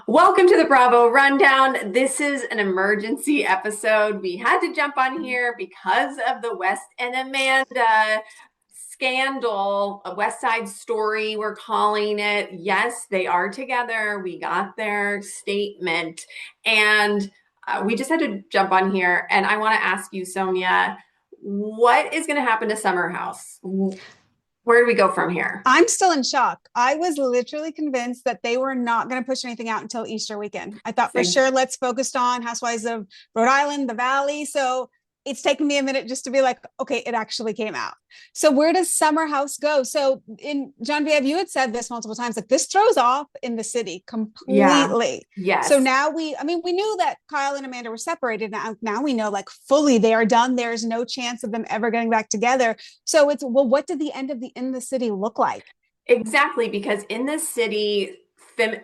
Welcome to the Bravo Rundown. This is an emergency episode. We had to jump on here because of the West and Amanda scandal, a West Side Story, we're calling it. Yes, they are together. We got their statement, and we just had to jump on here. And I want to ask you, Sonia, what is going to happen to Summer House? Where do we go from here? I'm still in shock. I was literally convinced that they were not going to push anything out until Easter weekend. I thought for Same. sure let's focus on Housewives of Rhode Island, the Valley. So it's taken me a minute just to be like, okay, it actually came out. So where does Summer House go? So in Genevieve, you had said this multiple times, like this throws off in the city Yeah. completely. So Yes. now we knew that Kyle and Amanda were separated. Now we know like fully they are done. There's no chance of them ever getting back together. So it's, well, what did the end of the in the city look like? Exactly, because in the city,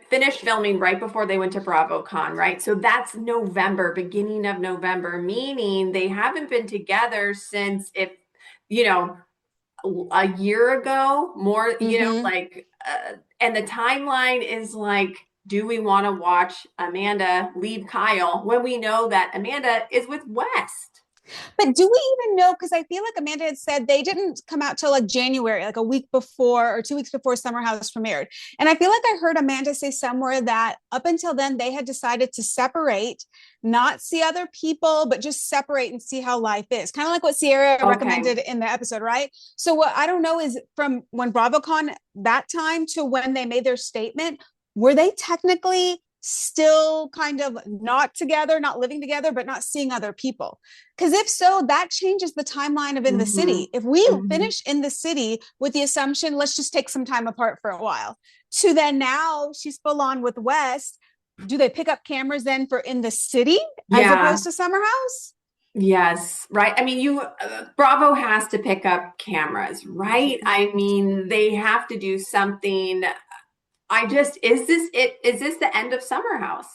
finished filming right before they went to BravoCon, right? So that's November, beginning of November, meaning they haven't been together since if, you know, a year ago, more, Mm-hmm. and the timeline is like, do we want to watch Amanda leave Kyle when we know that Amanda is with West? But do we even know? Because I feel like Amanda had said they didn't come out till like January, like a week before or 2 weeks before Summer House premiered. And I feel like I heard Amanda say somewhere that up until then they had decided to separate, not see other people, but just separate and see how life is. Kind of like what Sierra Okay. recommended in the episode, right? So what I don't know is from when BravoCon that time to when they made their statement, were they technically still kind of not together, not living together, but not seeing other people? Because if so, that changes the timeline of in the Mm-hmm. city. If we Mm-hmm. finish in the city with the assumption, let's just take some time apart for a while, to then now she's full on with West, do they pick up cameras then for in the city as Yeah. opposed to Summer House? Yes, right. I mean, Bravo has to pick up cameras, right? Mm-hmm. I mean, they have to do something. Is this it? Is this the end of Summer House?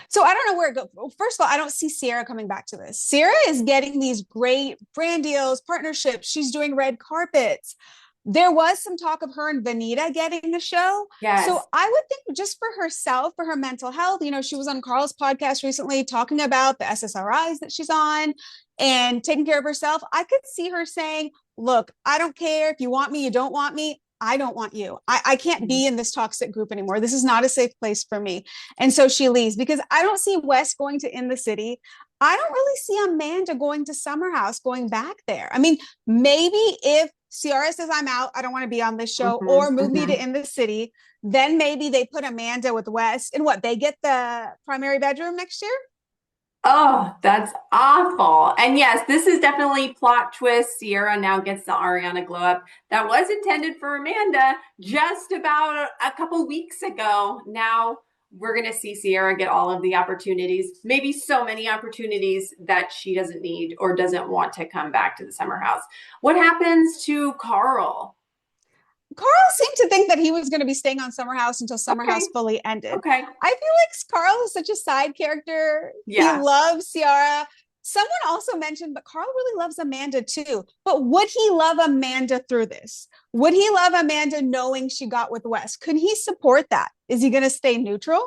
So I don't know where it goes. Well, first of all, I don't see Sierra coming back to this. Sierra is getting these great brand deals, partnerships. She's doing red carpets. There was some talk of her and Vanita getting the show. So Yes. I would think just for herself, for her mental health, she was on Carl's podcast recently talking about the SSRIs that she's on and taking care of herself. I could see her saying, look, I don't care if you want me, you don't want me. I don't want you. I can't be in this toxic group anymore. This is not a safe place for me. And so she leaves because I don't see Wes going to In the City. I don't really see Amanda going to Summer House, going back there. I mean, maybe if Ciara says, I'm out, I don't want to be on this show, Hmm. or move me Hmm. to In the City, then maybe they put Amanda with Wes. And what, they get the primary bedroom next year? Oh, that's awful. And yes, this is definitely plot twist. Sierra now gets the Ariana glow up that was intended for Amanda just about a couple weeks ago. Now we're going to see Sierra get all of the opportunities, maybe so many opportunities that she doesn't need or doesn't want to come back to the summer house. What happens to Carl? Carl seemed to think that he was going to be staying on Summer House until Summer Okay. House fully ended. Okay. I feel like Carl is such a side character. He Yeah. loves Ciara. Someone also mentioned, but Carl really loves Amanda too. But would he love Amanda through this? Would he love Amanda knowing she got with Wes? Could he support that? Is he going to stay neutral?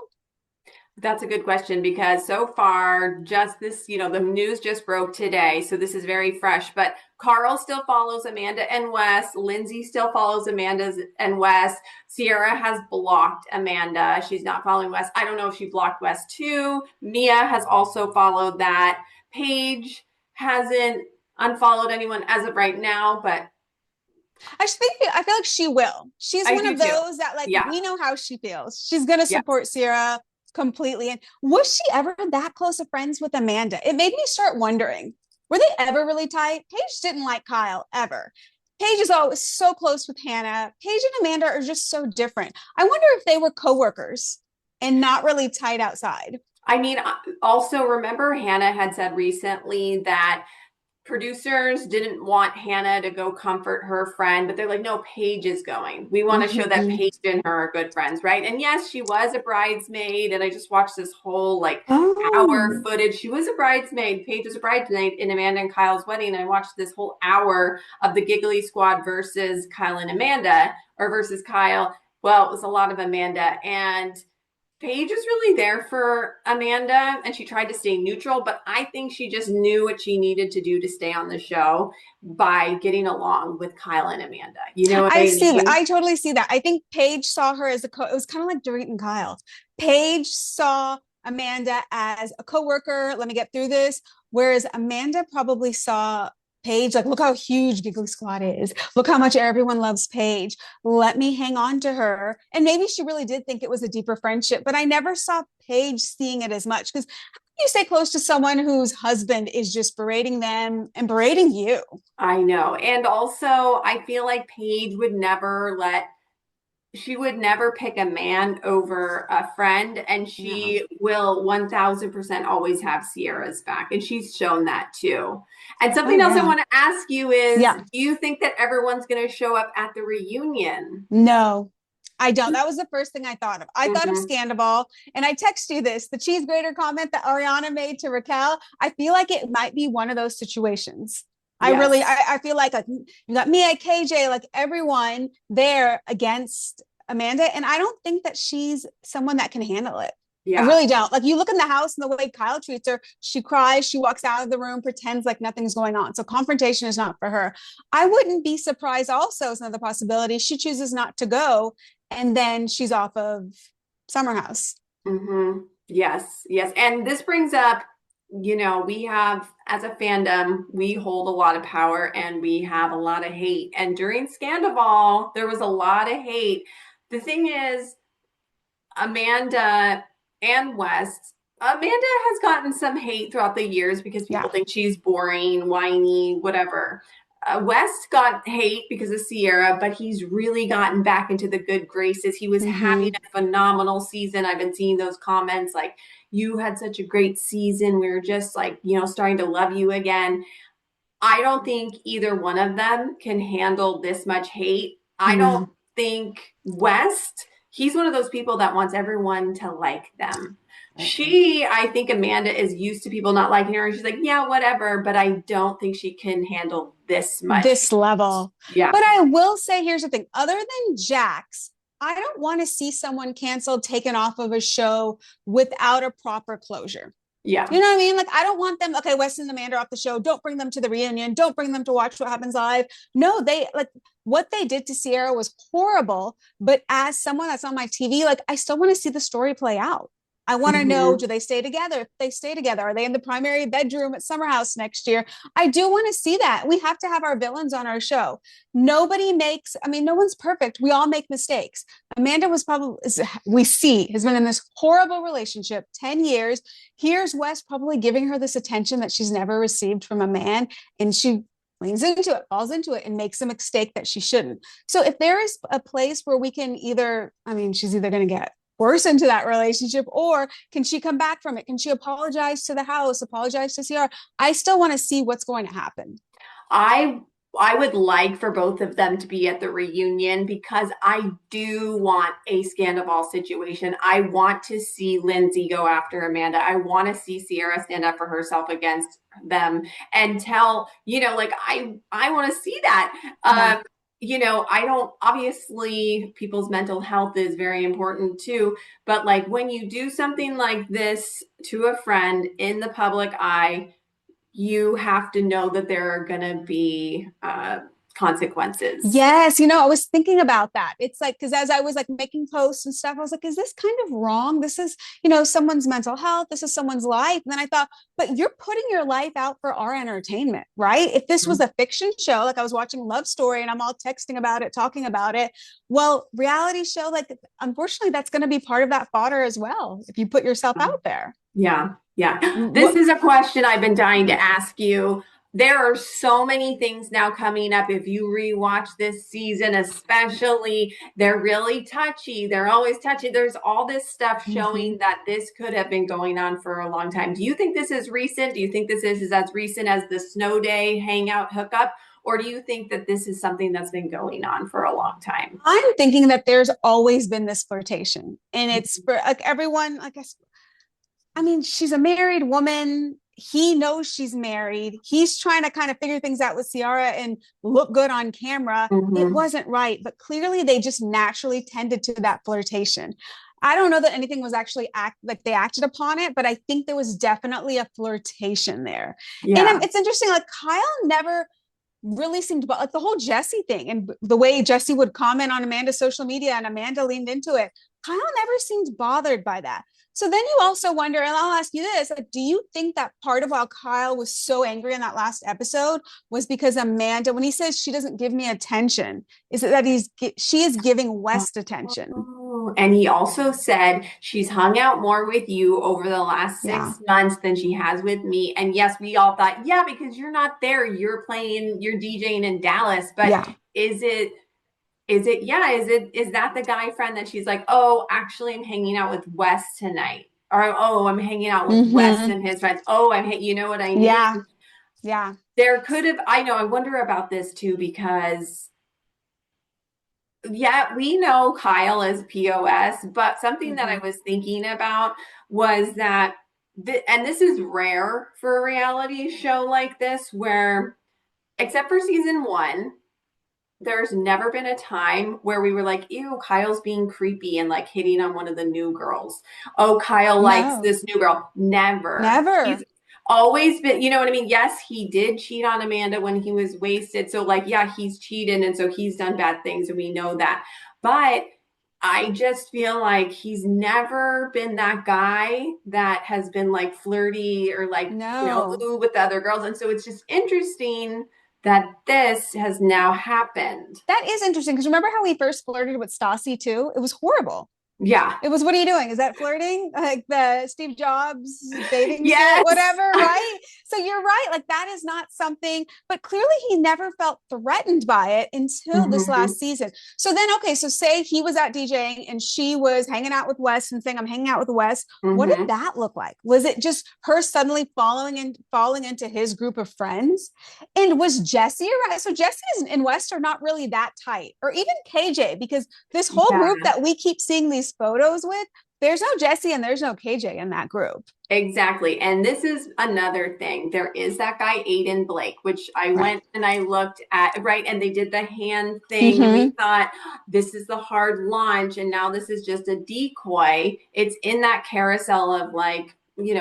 That's a good question because so far, just this, the news just broke today. So this is very fresh. But Carl still follows Amanda and Wes. Lindsay still follows Amanda and Wes. Sierra has blocked Amanda. She's not following Wes. I don't know if she blocked Wes too. Mia has also followed that. Paige hasn't unfollowed anyone as of right now, but I feel like she will. She's I one do of too. those that like Yeah. we know how she feels. She's gonna Yeah. support Sierra completely. And was she ever that close of friends with Amanda? It made me start wondering, were they ever really tight? Paige didn't like Kyle ever. Paige is always so close with Hannah. Paige and Amanda are just so different. I wonder if they were coworkers and not really tight outside. I mean, also remember Hannah had said recently that producers didn't want Hannah to go comfort her friend, but they're like, no, Paige is going. We want to show that Mm-hmm. Paige and her are good friends, right? And yes, she was a bridesmaid. And I just watched this whole hour Oh. footage. She was a bridesmaid. Paige was a bridesmaid in Amanda and Kyle's wedding. And I watched this whole hour of the Giggly Squad versus Kyle and Amanda, or versus Kyle. Well, it was a lot of Amanda. And Paige is really there for Amanda and she tried to stay neutral, but I think she just knew what she needed to do to stay on the show by getting along with Kyle and Amanda. You know what I mean? I totally see that. I think Paige saw her as it was kind of like Dorit and Kyle. Paige saw Amanda as a coworker. Let me get through this. Whereas Amanda probably saw Paige, like, look how huge Giggly Squad is. Look how much everyone loves Paige. Let me hang on to her. And maybe she really did think it was a deeper friendship, but I never saw Paige seeing it as much because you stay close to someone whose husband is just berating them and berating you. I know. And also, I feel like Paige would never she would never pick a man over a friend, and No. she will 1000% always have Sierra's back. And she's shown that too. And Oh something else I yeah. want to ask you is, Yeah. do you think that everyone's going to show up at the reunion? No, I don't. That was the first thing I thought of. I thought of Mm-hmm. Scandoval, and I text you this, the cheese grater comment that Ariana made to Raquel. I feel like it might be one of those situations. Yes. I feel like you got Mia, KJ, like everyone there against Amanda. And I don't think that she's someone that can handle it. I Yeah. really don't. Like you look in the house and the way Kyle treats her, she cries, she walks out of the room, pretends like nothing's going on. So confrontation is not for her. I wouldn't be surprised also, is another possibility. She chooses not to go and then she's off of Summer House. Mm-hmm. Yes. Yes. And this brings up, we have, as a fandom, we hold a lot of power and we have a lot of hate. And during Scandoval, there was a lot of hate. The thing is, Amanda and West. Amanda has gotten some hate throughout the years because Yeah. people think she's boring, whiny, whatever. West got hate because of Sierra, but he's really gotten back into the good graces. He was having Mm-hmm. a phenomenal season. I've been seeing those comments like, you had such a great season. We are just like, starting to love you again. I don't think either one of them can handle this much hate. I don't No. think West, he's one of those people that wants everyone to like them. Right. I think Amanda is used to people not liking her. And she's like, yeah, whatever. But I don't think she can handle this much This hate. level. Yeah. But I will say, here's the thing, other than Jax, I don't want to see someone canceled, taken off of a show without a proper closure. Yeah. You know what I mean? Like, I don't want them, okay, Wes and Amanda off the show. Don't bring them to the reunion. Don't bring them to watch what happens live. No, they like what they did to Sierra was horrible. But as someone that's on my TV, like, I still want to see the story play out. I want to know, Mm-hmm. do they stay together? If they stay together, are they in the primary bedroom at Summer House next year? I do want to see that. We have to have our villains on our show. Nobody makes, I mean, no one's perfect. We all make mistakes. Amanda was probably, we see, has been in this horrible relationship 10 years. Here's Wes probably giving her this attention that she's never received from a man. And she leans into it, falls into it, and makes a mistake that she shouldn't. So if there is a place where we can either, I mean, she's either going to get worse into that relationship or can she come back from it? Can she apologize to the house, apologize to CR? I still want to see what's going to happen. I I would like for both of them to be at the reunion because I do want a Scandoval situation. I want to see Lindsay go after Amanda. I want to see Sierra stand up for herself against them and tell, like I want to see that. Yeah. I don't, obviously people's mental health is very important too, but like when you do something like this to a friend in the public eye, you have to know that there are going to be consequences. Yes, I was thinking about that. It's like, because as I was like making posts and stuff, I was like, is this kind of wrong? This is, someone's mental health. This is someone's life. And then I thought, but you're putting your life out for our entertainment, right? If this was a fiction show, like I was watching Love Story and I'm all texting about it, talking about it. Well, reality show, like, unfortunately, that's going to be part of that fodder as well. If you put yourself out there. Yeah, yeah. This What? is a question I've been dying to ask you. There are so many things now coming up. If you rewatch this season, especially, they're really touchy. They're always touchy. There's all this stuff Mhm. showing that this could have been going on for a long time. Do you think this is recent? Do you think this is as recent as the snow day hangout hookup? Or do you think that this is something that's been going on for a long time? I'm thinking that there's always been this flirtation, and it's for like everyone, I guess. I mean, she's a married woman. he knows she's married. He's trying to kind of figure things out with Ciara and look good on camera. It Mm-hmm. wasn't right, but clearly they just naturally tended to that flirtation. I don't know that anything was actually like they acted upon it, but I think there was definitely a flirtation there. And Yeah. it's interesting, like Kyle never really seemed like the whole Jesse thing and the way Jesse would comment on Amanda's social media and Amanda leaned into it. Kyle never seemed bothered by that. So then you also wonder, and I'll ask you this, like, do you think that part of why Kyle was so angry in that last episode was because Amanda, when he says she doesn't give me attention, is it that she is giving West attention? Oh, and he also said she's hung out more with you over the last Yeah. 6 months than she has with me. And yes, we all thought, yeah, because you're not there. You're DJing in Dallas. But Yeah. is it, is that the guy friend that she's like, oh, actually, I'm hanging out with Wes tonight? Or, oh, I'm hanging out with Wes Mm-hmm. and his friends. Oh, you know what I mean? Yeah. Yeah. There could have, I know, I wonder about this too, because yeah, we know Kyle is POS, but something that I Mm-hmm. was thinking about was that, and this is rare for a reality show like this, where, except for season one, there's never been a time where we were like, ew, Kyle's being creepy and like hitting on one of the new girls. Oh, Kyle likes No, this new girl. Never. He's never. always been, you know what I mean? Yes, he did cheat on Amanda when he was wasted. So, like, yeah, he's cheated. And so he's done bad things. And we know that. But I just feel like he's never been that guy that has been like flirty or like, No. ooh, with the other girls. And so it's just interesting that this has now happened. That is interesting because remember how he first flirted with Stassi too? It was horrible. Yeah. It was, what are you doing? Is that flirting? Like the Steve Jobs bathing suit, Yes. whatever, right? So you're right. Like that is not something, but clearly he never felt threatened by it until this Mm-hmm. last season. So then, okay, so say he was out DJing and she was hanging out with Wes and saying, I'm hanging out with Wes. What did Mm-hmm. that look like? Was it just her suddenly falling into his group of friends? And was Jesse around? So Jesse and Wes are not really that tight, or even KJ, because this whole Yeah. group that we keep seeing these photos with, there's no Jesse and there's no KJ in that group. Exactly. And this is another thing. There is that guy, Aiden Blake, which I Right. went and I looked at, right? And they did the hand thing, and we Mm-hmm. thought this is the hard launch, and now this is just a decoy. It's in that carousel of like,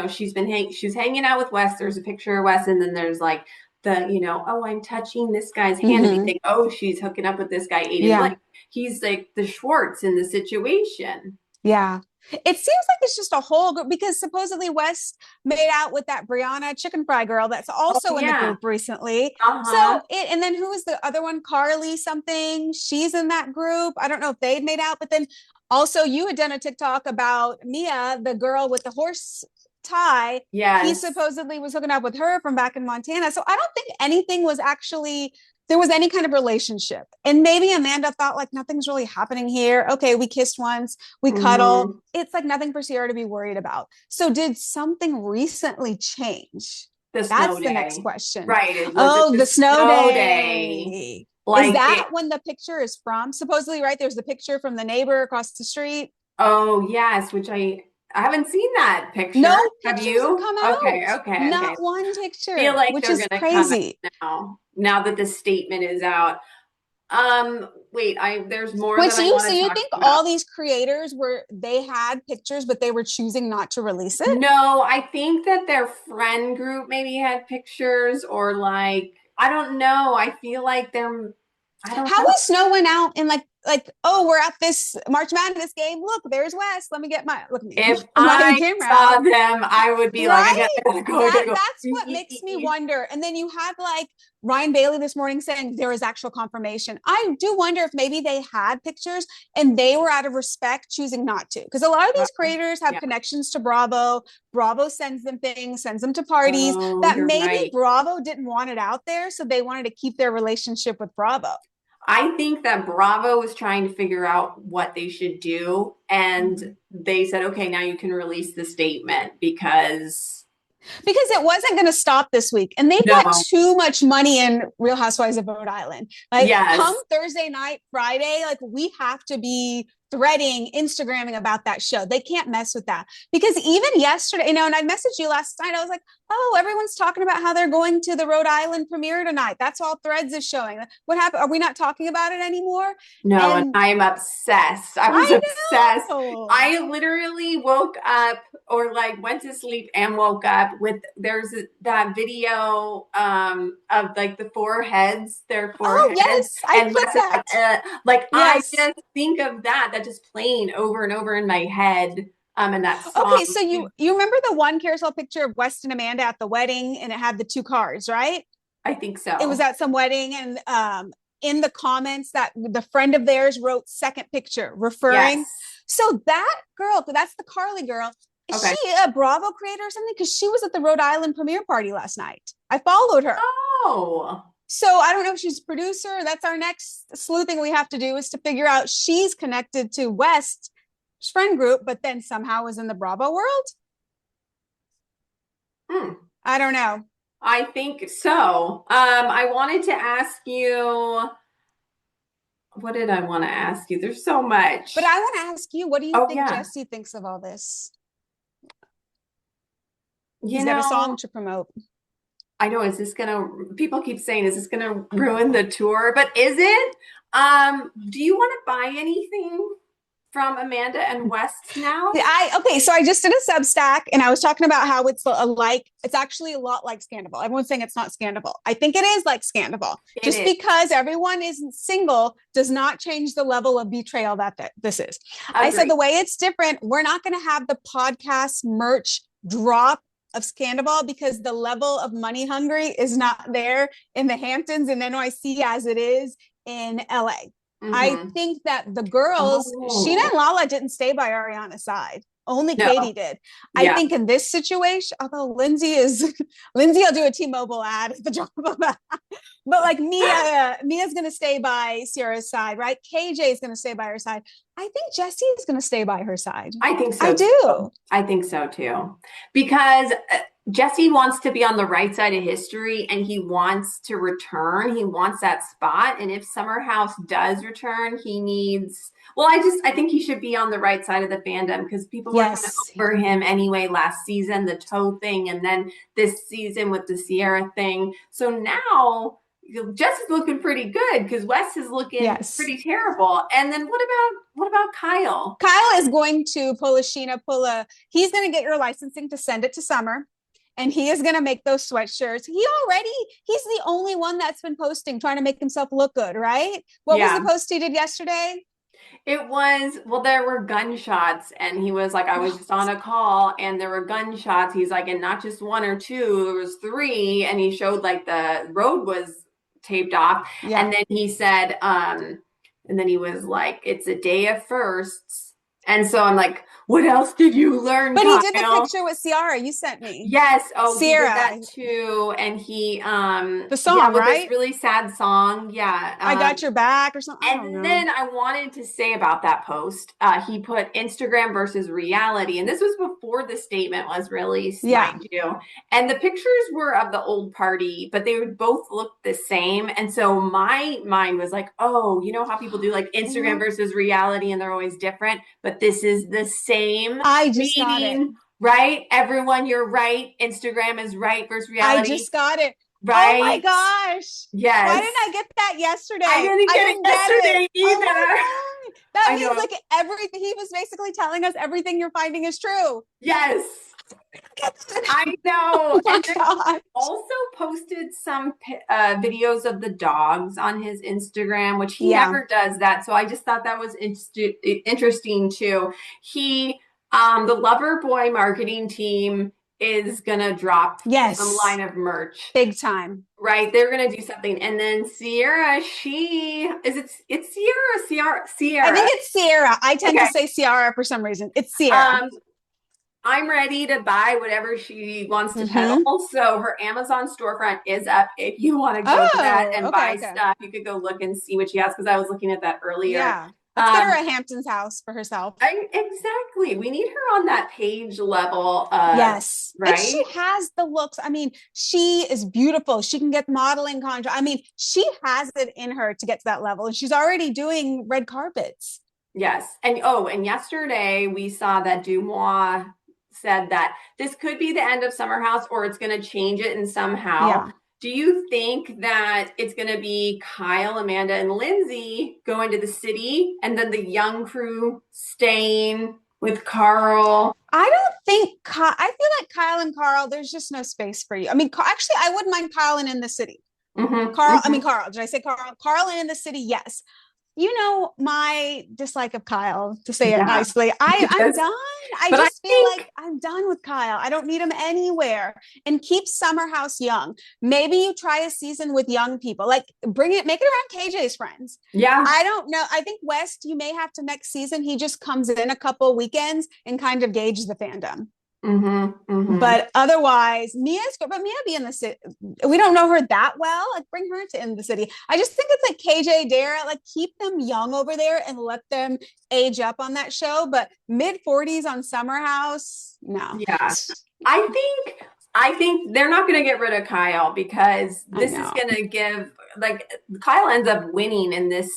she's hanging out with Wes. There's a picture of Wes, and then there's like oh, I'm touching this guy's hand, and you Mm-hmm. think, oh, she's hooking up with this guy, Aiden Yeah. Blake. He's like the Schwartz in the situation. Yeah. It seems like it's just a whole group because supposedly West made out with that Brianna chicken fry girl that's Oh also in the yeah. group recently. Uh-huh. So and then who was the other one? Carly something. She's in that group. I don't know if they'd made out, but then also you had done a TikTok about Mia, the girl with the horse tie. He Yes. supposedly was hooking up with her from back in Montana. So I don't think anything was actually there was any kind of relationship. And maybe Amanda thought like nothing's really happening here. Okay, we kissed once, we cuddle. Mm-hmm. It's like nothing for Sierra to be worried about. So did something recently change? The snow That's the next day. question. Right. Was it Oh, the the snow snow day? day. Is Like that it, when the picture is from? Supposedly, right? There's the picture from the neighbor across the street. oh yes, which I haven't seen that picture. No Have pictures have you? come Okay, out. okay, okay. Not one Feel picture, like which they're is gonna come crazy. out now that the statement is out. Wait, there's more Which that I you want so to you talk think about. all these creators were they had pictures, but they were choosing not to release it? No, I think that their friend group maybe had pictures, or like, I don't know. I feel like I don't How know. was Snow went out and oh, we're at this March Madness game. Look, there's Wes. Let me get look at me, If my I camera saw out. them, I would be like, Right? I gotta go. That's what makes me wonder. And then you had like Ryan Bailey this morning saying there is actual confirmation. I do wonder if maybe they had pictures and they were out of respect choosing not to. Because a lot of these creators have Yeah. connections to Bravo. Bravo sends them things, sends them to parties Oh, that you're maybe right. Bravo didn't want it out there. So they wanted to keep their relationship with Bravo. I think that Bravo was trying to figure out what they should do. And they said, okay, now you can release the statement because Because it wasn't going to stop this week. And they've got no, too much money in Real Housewives of Rhode Island. Like come yes, Thursday night, Friday, like we have to be threading, Instagramming about that show. They can't mess with that. Because even yesterday, and I messaged you last night, I was like, oh, everyone's talking about how they're going to the Rhode Island premiere tonight. That's all Threads is showing. What happened? Are we not talking about it anymore? No, and And I'm obsessed. I was I obsessed. know. I literally woke up or like went to sleep and woke up with that video of like the foreheads, their Oh, foreheads, yes, I and clicked Wes is that. like I Yes. just think of that just playing over and over in my head. And that song. Okay, so you remember the one carousel picture of West and Amanda at the wedding, and it had the two cars, right? I think It was so. at some wedding, and in the comments that the friend of theirs wrote second picture referring. Yes. So that girl, that's the Carly girl. Is Okay. she a Bravo creator or something? Because she was at the Rhode Island premiere party last night. I followed her. Oh. So I don't know if she's a producer. That's our next sleuthing we have to do, is to figure out she's connected to West's friend group, but then somehow is in the Bravo world. Hmm. I don't know. I think so. I wanted to ask you, what did I want to ask you? There's so much. But I want to ask you, what do you Oh, think yeah. Jesse thinks of all this? You He's got a know, song to promote. I know, people keep saying, is this gonna ruin the tour? But is it? Do you want to buy anything from Amanda and West now? Okay, so I just did a Substack, and I was talking about how it's actually a lot like Scandoval. Everyone's saying it's not Scandoval. I think it is like Scandoval. It Just is. because everyone isn't single does not change the level of betrayal that this is. I said Agreed. the way it's different, we're not going to have the podcast merch drop of Scandoval because the level of money hungry is not there in the Hamptons and NYC as it is in LA. I Mm-hmm. think that the girls, Sheena Oh, and Lala didn't stay by Ariana's side. Only no. Katie did. I Yeah. think in this situation, although Lindsay will do a T-Mobile ad at the drop of a, but like Mia's going to stay by Sierra's side, right? KJ is going to stay by her side. I think Jessie is going to stay by her side. I think so I too. do. I think so too. Because Jesse wants to be on the right side of history and he wants to return. He wants that spot. And if Summer House does return, I think he should be on the right side of the fandom because people were kind of Yes. over him anyway last season, the toe thing, and then this season with the Sierra thing. So now Jess is looking pretty good because Wes is looking pretty terrible. And then what about Kyle? Kyle is going to he's going to get your licensing to send it to Summer. And he is going to make those sweatshirts. He's the only one that's been posting, trying to make himself look good, right? What was the post he did yesterday? It was, there were gunshots, and he was like, I was just on a call, and there were gunshots. He's like, and not just one or two, there was three, and he showed like the road was taped off. Yeah. And then he said, and then he was like, it's a day of firsts. And so I'm like, what else did you learn? But Kyle? He did the picture with Ciara you sent me. Yes. Oh, Sierra. He did that too. And he the song, with right? this really sad song. Yeah. I got your back or something. And then I wanted to say about that post, he put Instagram versus reality. And this was before the statement was released, mind you. And the pictures were of the old party, but they would both look the same. And so my mind was like, oh, you know how people do like Instagram versus reality and they're always different, but this is the same. I just got it. Right? Everyone, you're right. Instagram is right versus reality. I just got it. Right? Oh my gosh. Yes. Why didn't I get that yesterday? I didn't get it yesterday either. Oh that means like everything. He was basically telling us everything you're finding is true. Yes. I know. Oh and then also posted some videos of the dogs on his Instagram, which he never does that. So I just thought that was interesting too. The Lover Boy marketing team is gonna drop some line of merch, big time. Right, they're gonna do something, and then Sierra, it's Sierra. I think it's Sierra. I tend to say Ciara for some reason. It's Sierra. I'm ready to buy whatever she wants to peddle. So her Amazon storefront is up. If you want to go to that and buy stuff, you could go look and see what she has. Because I was looking at that earlier. Yeah. Let's get her a Hamptons house for herself. Exactly. We need her on that page level. Yes. Right. And she has the looks. I mean, she is beautiful. She can get modeling contract. I mean, she has it in her to get to that level. And she's already doing red carpets. Yes. And yesterday we saw that Dumois said that this could be the end of Summer House or it's going to change it in somehow. Yeah. Do you think that it's going to be Kyle, Amanda, and Lindsay going to the city and then the young crew staying with Carl? I don't think I feel like Kyle and Carl, there's just no space for you. I mean, actually, I wouldn't mind Kyle and in the city. Carl, did I say Carl? Carl and in the city, yes. You know my dislike of Kyle, to say it Yeah. nicely. I'm Yes. done. I But I just feel like think, I'm done with Kyle. I don't need him anywhere. And keep Summer House young. Maybe you try a season with young people. Like make it around KJ's friends. yeah. I don't know. I think West, you may have to next season. He just comes in a couple weekends and kind of gauge the fandom. Mm-hmm. But otherwise, Mia's good. But Mia be in the city. We don't know her that well. Like bring her to in the city. I just think it's like KJ, Dara. Like keep them young over there and let them age up on that show. But mid 40s on Summer House, no. Yeah. I think I think they're not going to get rid of Kyle because I this is know. going to give like Kyle ends up winning in this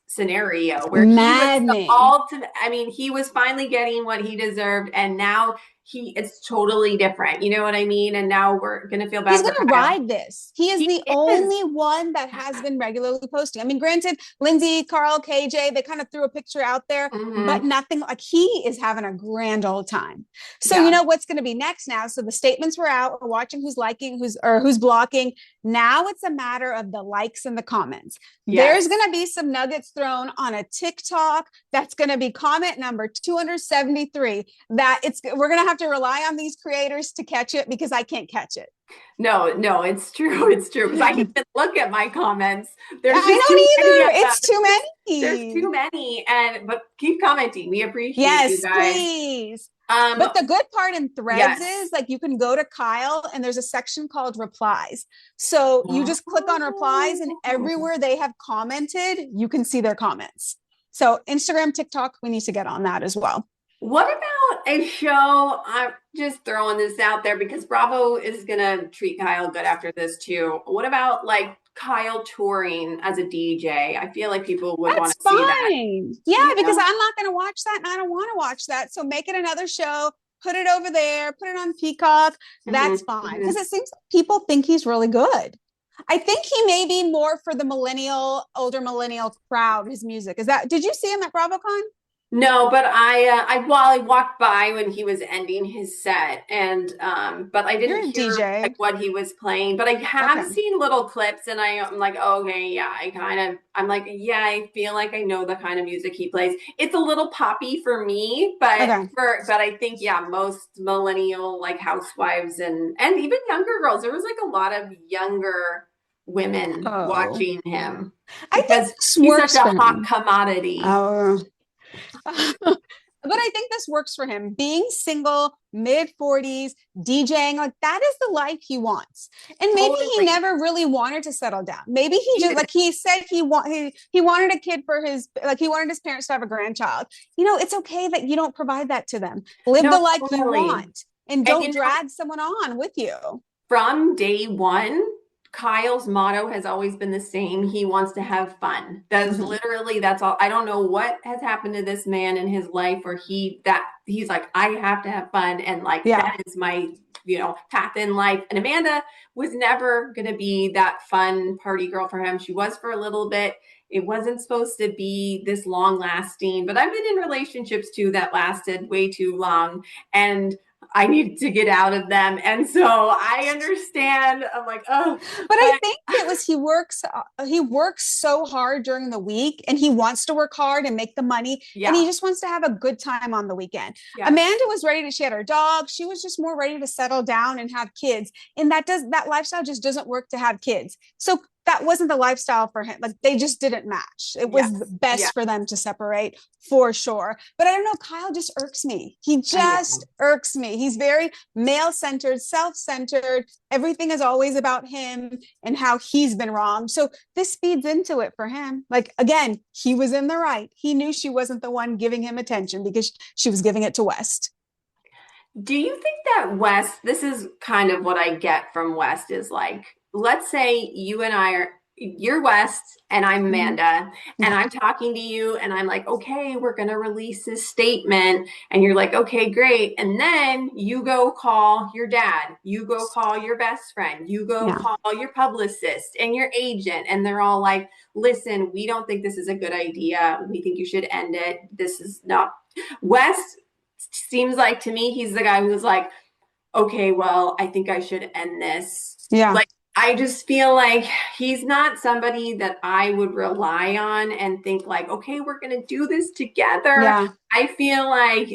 scenario where he was the Maddening. ultimate. I mean, he was finally getting what he deserved, and now it's totally different. You know what I mean? And now we're going to feel He's bad going for to Kyle. ride this. He is He the is. only one that has been regularly posting. I mean, granted, Lindsay, Carl, KJ, they kind of threw a picture out there, but Mm-hmm. nothing like he is having a grand old time. So, you Yeah. know what's going to be next now? So the statements were out. We're watching who's liking, who's blocking. Now it's a matter of the likes and the comments. There's Yes. going to be some nuggets thrown on a TikTok. That's going to be comment number 273. That we're going to have to rely on these creators to catch it because I can't catch it. No, no, it's true. It's true. Because I can even look at my comments. There's I just too don't many of either. them. It's too There's many. too many. But keep commenting. We appreciate you Yes, guys. please. Um, But the good part in threads yes. is like you can go to Kyle and there's a section called replies. So you just click on replies and Oh. everywhere they have commented, you can see their comments. So Instagram, TikTok, we need to get on that as well. What about a show? I'm just throwing this out there because Bravo is gonna treat Kyle good after this too. What about like Kyle touring as a DJ? I feel like people would want That's to see that. fine. Yeah, You because know? I'm not going to watch that and I don't want to watch that. So make it another show, put it over there, put it on Peacock. That's fine. Because Hmm. it seems like people think he's really good. I think he may be more for the older millennial crowd, his music. Did you see him at BravoCon? No, but I walked by when he was ending his set, and but I didn't You're a hear like DJ. what he was playing. But I have Okay. seen little clips, and I'm like, okay, yeah, I'm like, yeah, I feel like I know the kind of music he plays. It's a little poppy for me, Okay. but I think yeah, most millennial like housewives and even younger girls. There was like a lot of younger women Oh, watching him I think because this he's such works a for hot him. commodity. Oh, but I think this works for him. Being single, mid 40s, DJing, like that is the life he wants. And maybe he Totally. never really wanted to settle down. Maybe he He just did. like he said he wanted a kid for his like he wanted his parents to have a grandchild. You know, it's okay that you don't provide that to them. Live No, the life you totally. want and And don't drag someone on with you. from day one, Kyle's motto has always been the same. He wants to have fun. Mhm. That's all. I don't know what has happened to this man in his life where he's like, I have to have fun. And like, Yeah. that is my, path in life. And Amanda was never going to be that fun party girl for him. She was for a little bit. It wasn't supposed to be this long lasting, but I've been in relationships too that lasted way too long. And I need to get out of them. And so I understand. I'm like, oh, But I but think it was he works so hard during the week and he wants to work hard and make the money and he yeah, just wants to have a good time on the weekend. yes. Amanda was ready to she had her dog, she was just more ready to settle down and have kids. And that lifestyle just doesn't work to have kids. So that wasn't the lifestyle for him. Like they just didn't match. It Yes. was Yeah. best for them to separate for sure. But I don't know, Kyle just irks me. He I just know. irks me. He's very male-centered, self-centered. Everything is always about him and how he's been wrong. So this feeds into it for him. Like again, he was in the right. He knew she wasn't the one giving him attention because she was giving it to West. Do you think that West, this is kind of what I get from West is like, let's say you and I are, you're West and I'm Mhm. Amanda, and Yeah. I'm talking to you, and I'm like, okay, we're going to release this statement. And you're like, okay, great. And then you go call your dad, you go call your best friend, you go Yeah. call your publicist and your agent, and they're all like, listen, we don't think this is a good idea. We think you should end it. This is not. West seems like to me, he's the guy who's like, okay, well, I think I should end this. Yeah. Like, I just feel like he's not somebody that I would rely on and think like, okay, we're going to do this together. Yeah. I feel like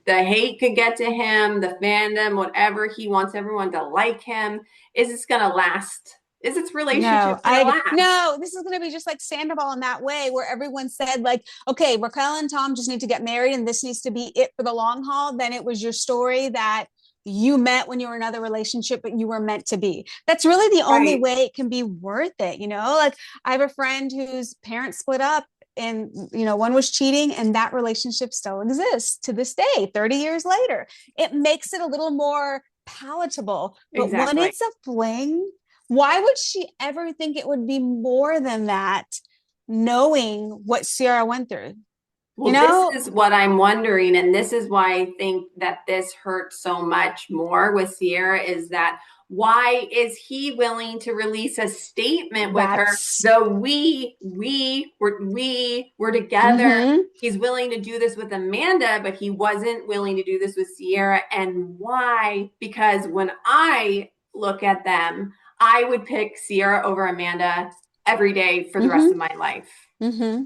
the hate could get to him, the fandom, whatever. He wants everyone to like him. Is this going to last? Is this relationship No, going to I last? no, this is going to be just like Sandoval in that way where everyone said like, okay, Raquel and Tom just need to get married and this needs to be it for the long haul. Then it was your story that you met when you were in another relationship, but you were meant to be. That's really the only Right. way it can be worth it. Like I have a friend whose parents split up and one was cheating and that relationship still exists to this day 30 years later. It makes it a little more palatable, but when Exactly. it's a fling, why would she ever think it would be more than that, knowing what Sierra went through? You Well, this know, is what I'm wondering, and this is why I think that this hurts so much more with Sierra is that why is he willing to release a statement with her? that's Though we were together. mm-hmm. He's willing to do this with Amanda, but he wasn't willing to do this with Sierra. And why? Because when I look at them, I would pick Sierra over Amanda every day for the rest Mm-hmm. of my life. Mm-hmm.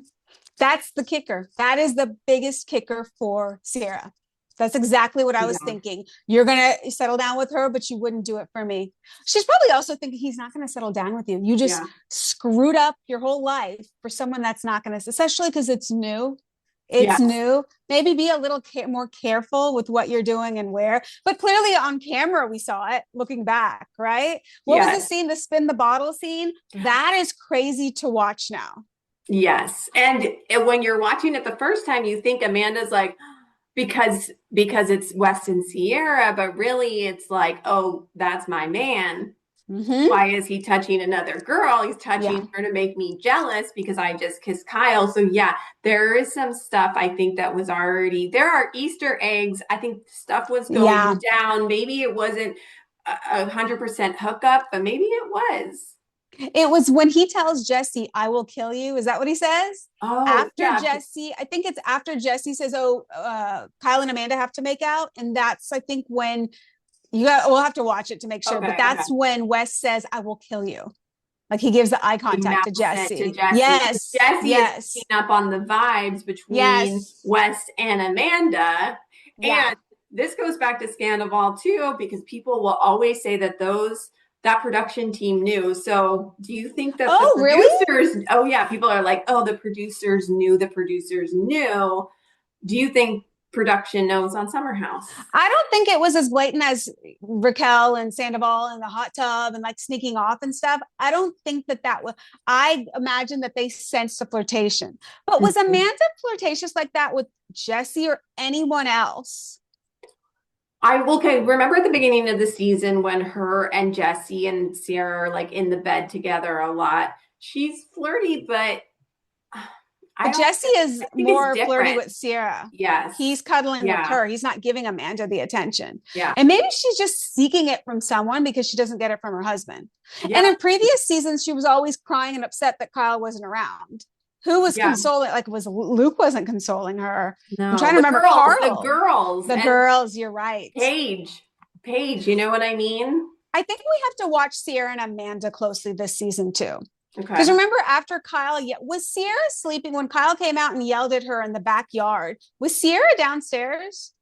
That's the kicker. That is the biggest kicker for Sierra. That's exactly what I was Yeah. thinking. You're going to settle down with her, but you wouldn't do it for me. She's probably also thinking he's not going to settle down with you. You just Yeah. screwed up your whole life for someone that's not going to, especially because it's new. It's Yes. new. Maybe be a little more careful with what you're doing and where. But clearly on camera, we saw it looking back, right? What was the Yes. scene? The spin the bottle scene? That is crazy to watch now. Yes. And when you're watching it the first time, you think Amanda's like, because it's West and Sierra, but really it's like, oh, that's my man. Mm-hmm. Why is he touching another girl? He's Yeah. touching her to make me jealous because I just kissed Kyle. So yeah, there is some stuff I think that was already there are Easter eggs. I think stuff was Yeah. going down. Maybe it wasn't 100% hookup, but maybe it was. It was when he tells Jesse, I will kill you. Is that what he says? Oh, After yeah. Jesse, I think it's after Jesse says, oh, Kyle and Amanda have to make out. And that's, I think, when we'll have to watch it to make sure. But Okay, okay. that's when Wes says, I will kill you. Like he gives the eye He contact to mounts it to Jesse. Jesse. Yes. Jesse is Yes. picking up on the vibes between Yes. West and Amanda. Yeah. And this goes back to Scandoval too, because people will always say that that production team knew. So do you think that the Oh, really? producers, oh yeah, people are like, oh, the producers knew, the producers knew. Do you think production knows on Summer House? I don't think it was as blatant as Raquel and Sandoval in the hot tub and like sneaking off and stuff. I don't think that was, I imagine that they sensed a flirtation. But was Mhm. Amanda flirtatious like that with Jesse or anyone else? Okay, remember at the beginning of the season when her and Jesse and Sierra are like in the bed together a lot. She's flirty, but I don't Jesse is I think it's more flirty different. with Sierra. Yes. He's cuddling with Yeah. her. He's not giving Amanda the attention. Yeah. And maybe she's just seeking it from someone because she doesn't get it from her husband. Yeah. And in previous seasons, she was always crying and upset that Kyle wasn't around. Who was Yeah. consoling? Like, was Luke wasn't consoling her? I'm No, trying to remember. the Carl, girls the and girls. You're right. Paige. Paige, you know what I mean? I think we have to watch Sierra and Amanda closely this season too. Because Okay. remember, after Kyle, was Sierra sleeping when Kyle came out and yelled at her in the backyard? Was Sierra downstairs?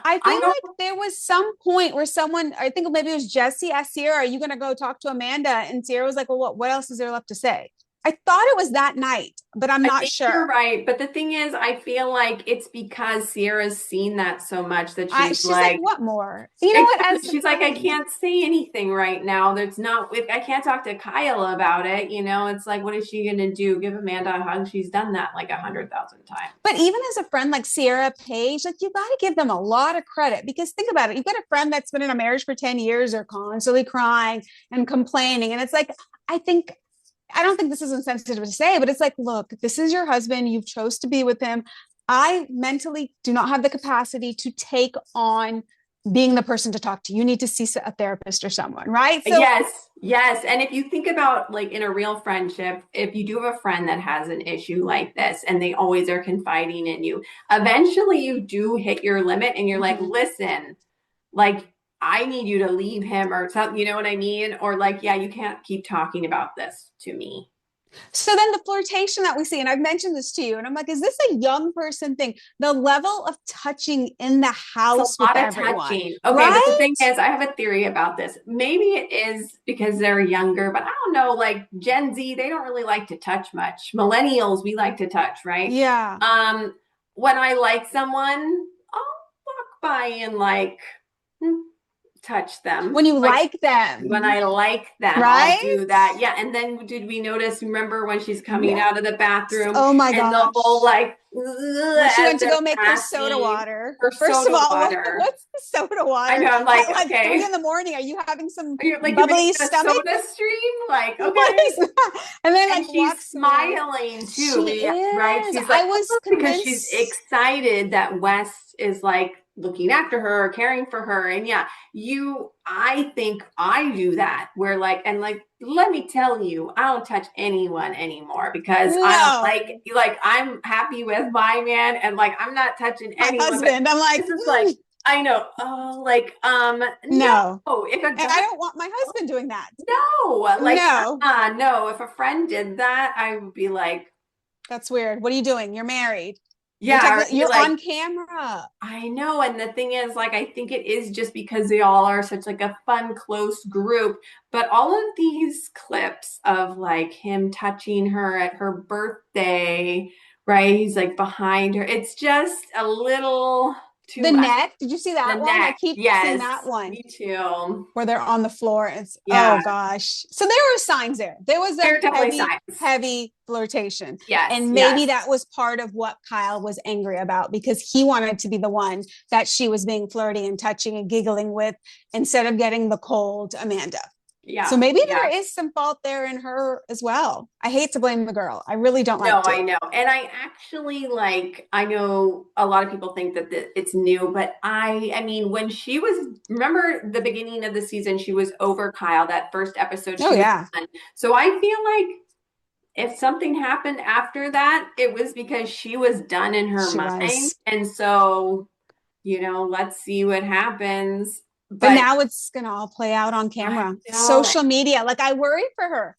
I I feel don't like there was some point where someone, I think maybe it was Jesse, asked Sierra, "Are you going to go talk to Amanda?" And Sierra was like, "Well, what else is there left to say?" I thought it was that night, but I'm I not think you're sure. right. But the thing is, I feel like it's because Sierra's seen that so much that she's She's like, like, "What more?" You know what? exactly. As a She's like, I friend, can't say anything right now. There's not, I can't talk to Kyle about it. It's like, what is she going to do? Give Amanda a hug? She's done that like 100,000 times. but even as a friend like Sierra Page, like you got to give them a lot of credit because think about it. You've got a friend that's been in a marriage for 10 years, they're constantly crying and complaining. And it's like, I think I don't think this is insensitive to say, but it's like, look, this is your husband. You've chose to be with him. I mentally do not have the capacity to take on being the person to talk to. You need to see a therapist or someone, right? So Yes, yes. And if you think about like in a real friendship, if you do have a friend that has an issue like this and they always are confiding in you, eventually you do hit your limit and you're like, mhm. listen, like I need you to leave him or something, you know what I mean? Or like, yeah, you can't keep talking about this to me. So then the flirtation that we see, and I've mentioned this to you, and I'm like, is this a young person thing? The level of touching in the It's house a with lot of everyone, touching. Okay, but the right? thing is, I have a theory about this. Maybe it is because they're younger, but I don't know, like Gen Z, they don't really like to touch much. Millennials, we like to touch, right? Yeah. Um, when I like someone, I'll walk by and like hmm, touch them. When you Like like when them, I like them, I'll right? do that. Yeah. And then did we notice, remember when she's coming Yes. out of the bathroom Oh my and the whole gosh. like When she as went to they're go make her soda passing water. her First of soda all, water. what's the soda I water know. I'm like, at like three okay. in the morning? Are you having some Are you like you're making bubbly a stomach? soda stream? Like, What okay. is that? And then And like she's walks away. smiling too, She right? is. She's like, I was oh, because she's convinced. excited that Wes is like looking after her, caring for her. And yeah, I think I do that where like, and like, let me tell you, I don't touch anyone anymore because I don't No, like, I'm happy with my man and like, I'm not touching my anyone, but husband. I'm like, this is like, I know, oh, like, no, no. if a And guy I don't want my husband doing that. no, like, No, no. If a friend did that, I would be like, that's weird. What are you doing? You're married. You're yeah, or technically be you're like, on camera. I know. And the thing is, like, I think it is just because they all are such like a fun, close group. But all of these clips of like him touching her at her birthday, right? He's like behind her. It's just a little too The much. neck. Did you see The that one? I neck, keep seeing yes, that one me too. where they're on the floor. It's Yeah, oh gosh. So there were signs there. There was a there are definitely heavy, signs. heavy flirtation. Yes, And maybe yes. that was part of what Kyle was angry about because he wanted to be the one that she was being flirty and touching and giggling with instead of getting the cold Amanda. So Yeah, maybe yeah. there is some fault there in her as well. I hate to blame the girl. I really don't No, like I to. know. And I actually like, I know a lot of people think that it's new, but I mean, when she was, remember the beginning of the season, she was over Kyle, that first episode, Oh she was yeah, done. So I feel like if something happened after that, it was because she was done in her she mind. was. And so, let's see what happens. But But now it's going to all play out on I camera. know, Social media. Like I worry for her.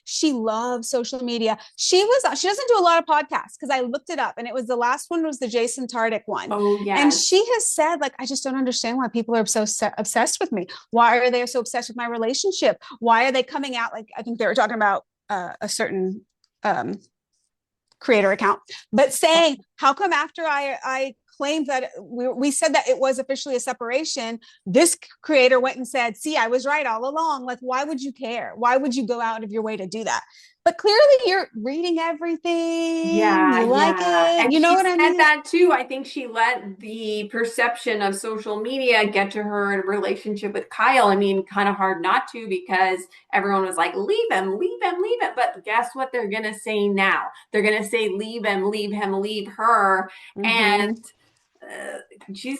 She loves social media. She doesn't do a lot of podcasts because I looked it up and it was the last one was the Jason Tardik one. oh, And yes. she has said, like, I just don't understand why people are so obsessed with me. Why are they so obsessed with my relationship? Why are they coming out? Like, I think they were talking about a certain um, creator account, but saying, how come after I claimed that we said that it was officially a separation, this creator went and said, see, I was right all along. Like, why would you care? Why would you go out of your way to do that? But clearly you're reading everything. Yeah, You like yeah. it. And You know she what I said mean? that too. I think she let the perception of social media get to her relationship with Kyle. I mean, kind of hard not to because everyone was like, leave him, leave him, leave him. But guess what they're going to say now? They're going to say, leave him, leave her. And Mm-hmm. uh, she's,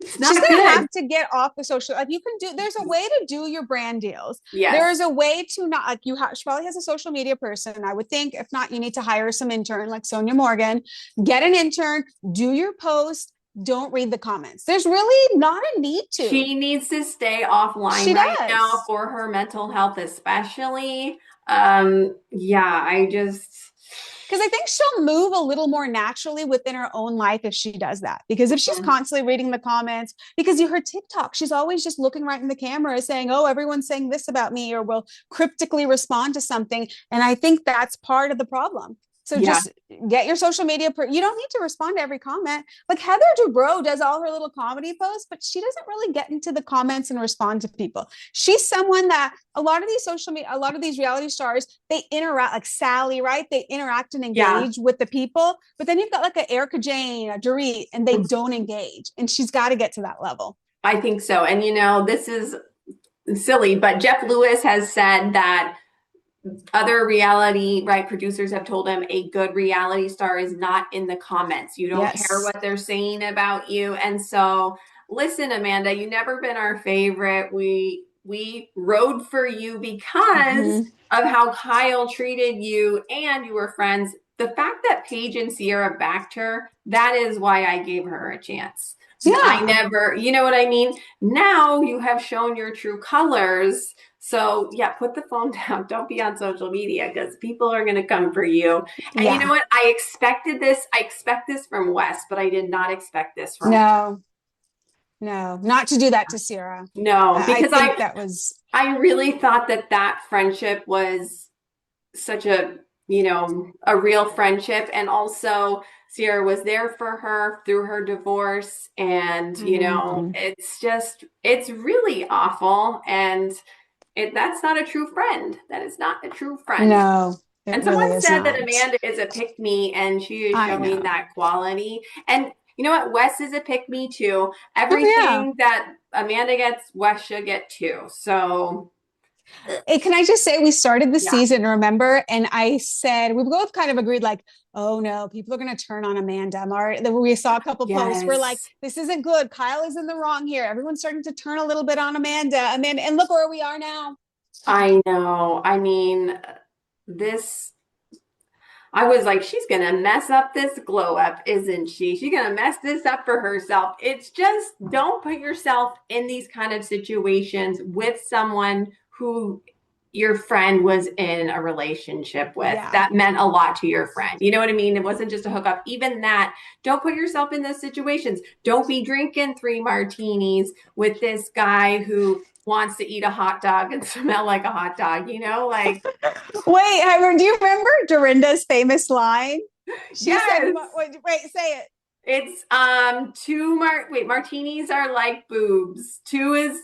it's She's not going to good. have to get off the social, like you can do, there's a way to do your brand deals. There Yes. is a way to not like she probably has a social media person. I would think if not, you need to hire some intern like Sonia Morgan, get an intern, do your post, don't read the comments. There's really not a need to. She needs to stay offline She right now does. for her mental health, especially. Yeah, I just, Because I think she'll move a little more naturally within her own life if she does that. Because if she's constantly reading the comments, because you heard TikTok, she's always just looking right in the camera saying, oh, everyone's saying this about me, or will cryptically respond to something. And I think that's part of the problem. So yeah, just get your social media. You don't need to respond to every comment. Like Heather Dubrow does all her little comedy posts, but she doesn't really get into the comments and respond to people. She's someone that a lot of these social media, a lot of these reality stars, they interact like Sally, right? They interact and yeah. engage with the people. But then you've got like a Erica Jane, a Dorit, and they don't engage. And she's got to get to that level. I think so. And this is silly, but Jeff Lewis has said that other reality, right, producers have told him a good reality star is not in the comments. You don't care Yes. what they're saying about you. And so, listen, Amanda, you never been our favorite. We rode for you because Mm-hmm. of how Kyle treated you and you were friends. The fact that Paige and Sierra backed her, that is why I gave her a chance. I Yeah. never, you know what I mean? Now you have shown your true colors. So, yeah, put the phone down. Don't be on social media because people are going to come for you. And you know Yeah. what? I expected this. I expect this from Wes, but I did not expect this from No, no, not to do that to Sierra. no, I because think that was, I really thought that that friendship was such a, a real friendship. And also, Sierra was there for her through her divorce. And, Mhm. it's really awful. And that's not a true friend. That is not a true friend. No, it And someone really is said that not. Amanda is a pick me and she is I showing know. that quality. And you know what? Wes is a pick me too. Oh, yeah. Everything that Amanda gets, Wes should get too. So, Hey, can I just say we started the yeah. season, remember? And I said we both kind of agreed, like, oh no, people are going to turn on Amanda. We saw a couple posts. We're like, Yes. this isn't good. Kyle is in the wrong here. Everyone's starting to turn a little bit on Amanda. Amanda, and look where we are now. I know. I mean, this, I was like, she's going to mess up this glow up, isn't she? She's going to mess this up for herself. It's just don't put yourself in these kind of situations with someone who your friend was in a relationship with. Yeah. That meant a lot to your friend. You know what I mean? It wasn't just a hookup. Even that, don't put yourself in those situations. Don't be drinking 3 martinis with this guy who wants to eat a hot dog and smell like a hot dog, like Wait, do you remember Dorinda's famous line? She said, yes. wait, say it. It's martinis are like boobs. Two is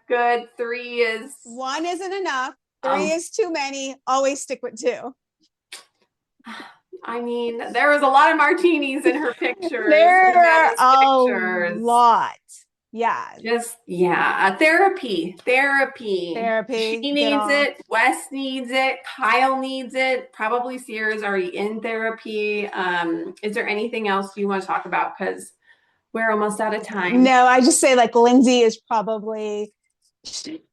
good, three is One isn't enough. Three um is too many. Always stick with two. I mean, there was a lot of martinis in her pictures, in There are Amanda's a pictures. lot. Yeah. Just yeah, therapy. She Therapy. Get needs off. it. Wes needs it. Kyle needs it. Probably Sierra's already in therapy. Is there anything else you want to talk about? Because we're almost out of time. No, I just say like Lindsay is probably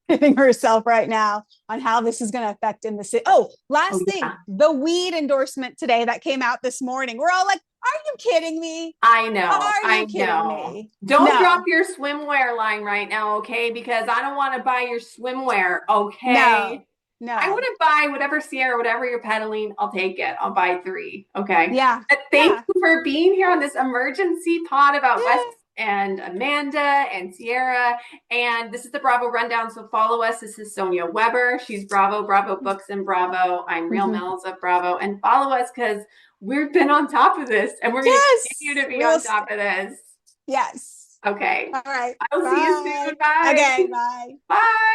hitting herself right now on how this is going to affect in the city. Oh, Oh last thing, yeah. the weed endorsement today that came out this morning. We're all like, are you kidding me? I know, Are you I kidding know. me? Don't drop No, your swimwear line right now, okay? Because I don't want to buy your swimwear, okay? no, I want no. to buy whatever Sierra, whatever you're peddling, I'll take it. I'll buy 3, okay? Yeah, But thank yeah, you for being here on this emergency pod about Wes yeah. and Amanda and Sierra. And this is the Bravo Rundown, so follow us. This is Sonia Weber. She's Bravo, Bravo Books and Bravo. I'm Real Mhm. Mills of Bravo. And follow us because we've been on top of this and we're going to continue Yes, to be real. on top of this. Yes. Okay. All right. I'll see you soon. Bye. Bye. Okay. Bye. Bye.